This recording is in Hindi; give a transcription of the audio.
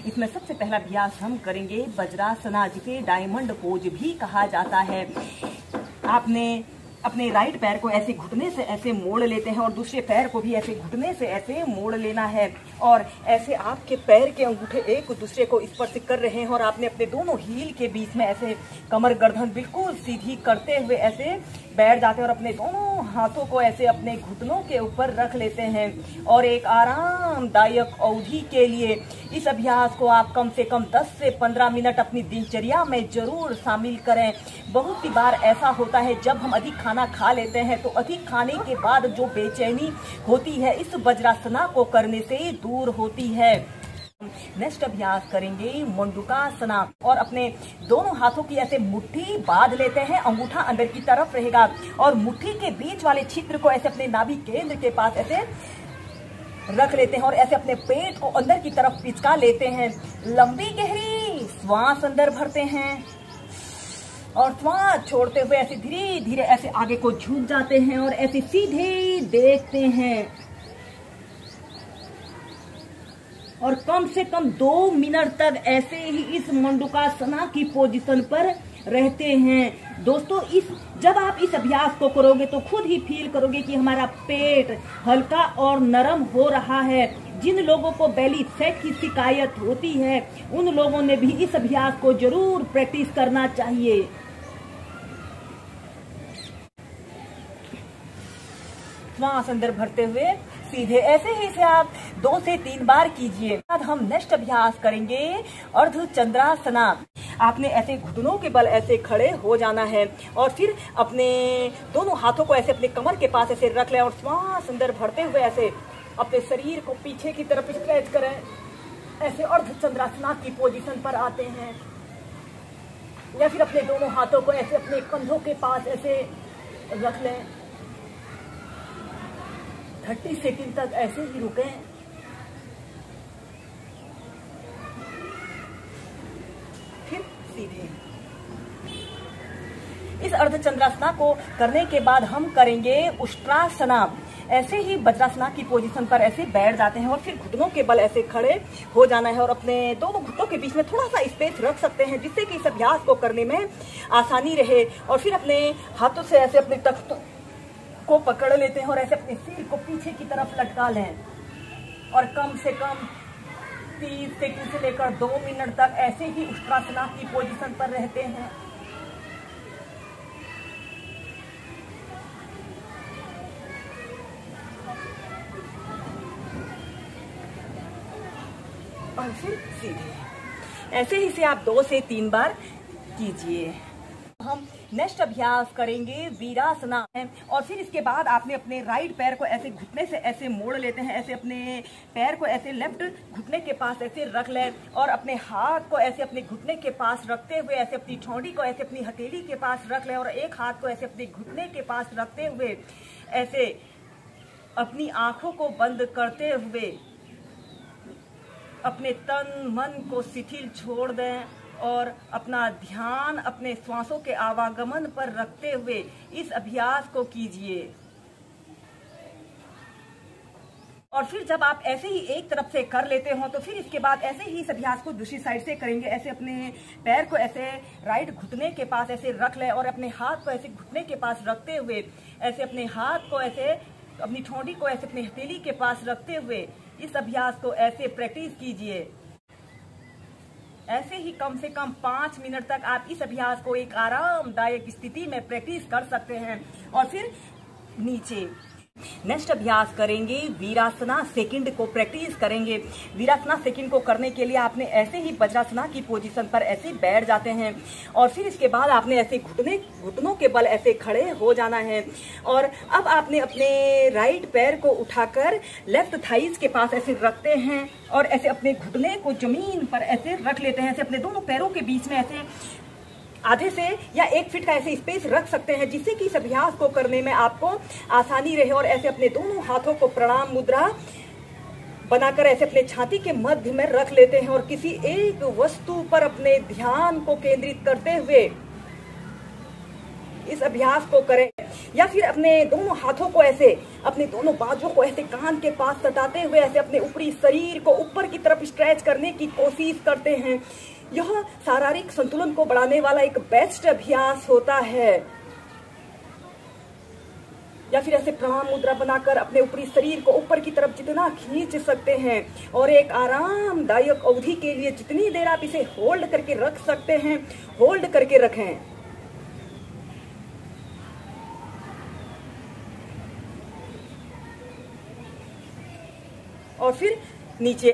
इसमें सबसे पहला अभ्यास हम करेंगे वज्रासना, जिसे डायमंड पोज भी कहा जाता है। आपने अपने राइट पैर को ऐसे घुटने से ऐसे मोड़ लेते हैं और दूसरे पैर को भी ऐसे घुटने से ऐसे मोड़ लेना है और ऐसे आपके पैर के अंगूठे एक दूसरे को स्पर्श कर रहे हैं और आपने अपने दोनों हील के बीच में ऐसे कमर गर्दन बिल्कुल सीधी करते हुए ऐसे बैठ जाते हैं और अपने दोनों हाथों को ऐसे अपने घुटनों के ऊपर रख लेते हैं और एक आरामदायक अवधि के लिए इस अभ्यास को आप कम से कम 10 से 15 मिनट अपनी दिनचर्या में जरूर शामिल करें। बहुत सी बार ऐसा होता है जब हम अधिक खाना खा लेते हैं तो अधिक खाने के बाद जो बेचैनी होती है इस वज्रासना को करने से दूर होती है। नेक्स्ट अभ्यास करेंगे मंडूकासना और अपने दोनों हाथों की ऐसे मुट्ठी बांध लेते हैं, अंगूठा अंदर की तरफ रहेगा और मुट्ठी के बीच वाले छिद्र को ऐसे अपने नाभि केंद्र के पास ऐसे रख लेते हैं और ऐसे अपने पेट को अंदर की तरफ पिचका लेते हैं। लंबी गहरी श्वास अंदर भरते हैं और श्वास छोड़ते हुए ऐसे धीरे धीरे ऐसे आगे को झुक जाते हैं और ऐसे सीधे देखते हैं और कम से कम 2 मिनट तक ऐसे ही इस मंडूकासना की पोजीशन पर रहते हैं। दोस्तों, जब आप इस अभ्यास को करोगे तो खुद ही फील करोगे कि हमारा पेट हल्का और नरम हो रहा है। जिन लोगों को बेली फैट की शिकायत होती है उन लोगों ने भी इस अभ्यास को जरूर प्रैक्टिस करना चाहिए। श्वास अंदर भरते हुए सीधे ऐसे ही से आप 2 से 3 बार कीजिए। बाद हम नेक्स्ट अभ्यास करेंगे अर्धचंद्रासना। आपने ऐसे घुटनों के बल ऐसे खड़े हो जाना है और फिर अपने दोनों हाथों को ऐसे अपने कमर के पास ऐसे रख लें और श्वास अंदर भरते हुए ऐसे अपने शरीर को पीछे की तरफ स्ट्रेच करें। ऐसे अर्धचंद्रासना की पोजीशन पर आते हैं या फिर अपने दोनों हाथों को ऐसे अपने कंधों के पास ऐसे रख लें। 30 सेकंड तक ऐसे ही रुकें। फिर सीधे। इस अर्धचंद्रासना को करने के बाद हम करेंगे उष्ट्रासना। ऐसे ही वज्रासना की पोजीशन पर ऐसे बैठ जाते हैं और फिर घुटनों के बल ऐसे खड़े हो जाना है और अपने दोनों घुटनों के बीच में थोड़ा सा स्पेस रख सकते हैं जिससे कि इस अभ्यास को करने में आसानी रहे। और फिर अपने हाथों से ऐसे अपने तख्तों को पकड़ लेते हैं और ऐसे अपने सिर को पीछे की तरफ लटका लें और कम से कम 30 सेकंड से लेकर 2 मिनट तक ऐसे ही उष्ट्रासना की पोजीशन पर रहते हैं। और फिर सीधे ऐसे ही से आप 2 से 3 बार कीजिए। हम नेक्स्ट अभ्यास करेंगे वीरासना और फिर इसके बाद आपने अपने राइट पैर को ऐसे घुटने से ऐसे मोड़ लेते हैं। ऐसे अपने पैर को ऐसे लेफ्ट घुटने के पास ऐसे रख लें और अपने हाथ को ऐसे अपने घुटने के पास रखते हुए ऐसे अपनी ठोड़ी को ऐसे अपनी हथेली के पास रख लें और एक हाथ को ऐसे अपने घुटने के पास रखते हुए ऐसे अपनी आंखों को बंद करते हुए अपने तन मन को शिथिल छोड़ दें और अपना ध्यान अपने श्वासों के आवागमन पर रखते हुए इस अभ्यास को कीजिए। और फिर जब आप ऐसे ही एक तरफ से कर लेते हो तो फिर इसके बाद ऐसे ही इस अभ्यास को दूसरी साइड से करेंगे। ऐसे अपने पैर को ऐसे राइट घुटने के पास ऐसे रख लें और अपने हाथ को ऐसे घुटने के पास रखते हुए ऐसे अपने हाथ को ऐसे अपनी ठोड़ी को ऐसे अपनी हथेली के पास रखते हुए इस अभ्यास को ऐसे प्रैक्टिस कीजिए। ऐसे ही कम से कम 5 मिनट तक आप इस अभ्यास को एक आरामदायक स्थिति में प्रैक्टिस कर सकते हैं। और फिर नीचे नेक्स्ट अभ्यास करेंगे वीरासना सेकंड को प्रैक्टिस करेंगे। वीरासना सेकंड को करने के लिए आपने ऐसे ही वज्रासना की पोजीशन पर ऐसे बैठ जाते हैं और फिर इसके बाद आपने ऐसे घुटनों के बल ऐसे खड़े हो जाना है और अब आपने अपने राइट पैर को उठाकर लेफ्ट थाइस के पास ऐसे रखते हैं और ऐसे अपने घुटने को जमीन पर ऐसे रख लेते हैं। ऐसे अपने दोनों पैरों के बीच में ऐसे आधे से या 1 फीट का ऐसे स्पेस रख सकते हैं जिससे कि इस अभ्यास को करने में आपको आसानी रहे। और ऐसे अपने दोनों हाथों को प्रणाम मुद्रा बनाकर ऐसे अपने छाती के मध्य में रख लेते हैं और किसी एक वस्तु पर अपने ध्यान को केंद्रित करते हुए इस अभ्यास को करें। या फिर अपने दोनों हाथों को ऐसे, अपने दोनों बाजुओं को ऐसे कान के पास सटाते हुए ऐसे अपने ऊपरी शरीर को ऊपर की तरफ स्ट्रेच करने की कोशिश करते हैं। यह शारीरिक संतुलन को बढ़ाने वाला एक बेस्ट अभ्यास होता है। या फिर ऐसे प्रणाम मुद्रा बनाकर अपने ऊपरी शरीर को ऊपर की तरफ जितना खींच सकते हैं और एक आरामदायक अवधि के लिए जितनी देर आप इसे होल्ड करके रख सकते हैं, होल्ड करके रखें। और फिर नीचे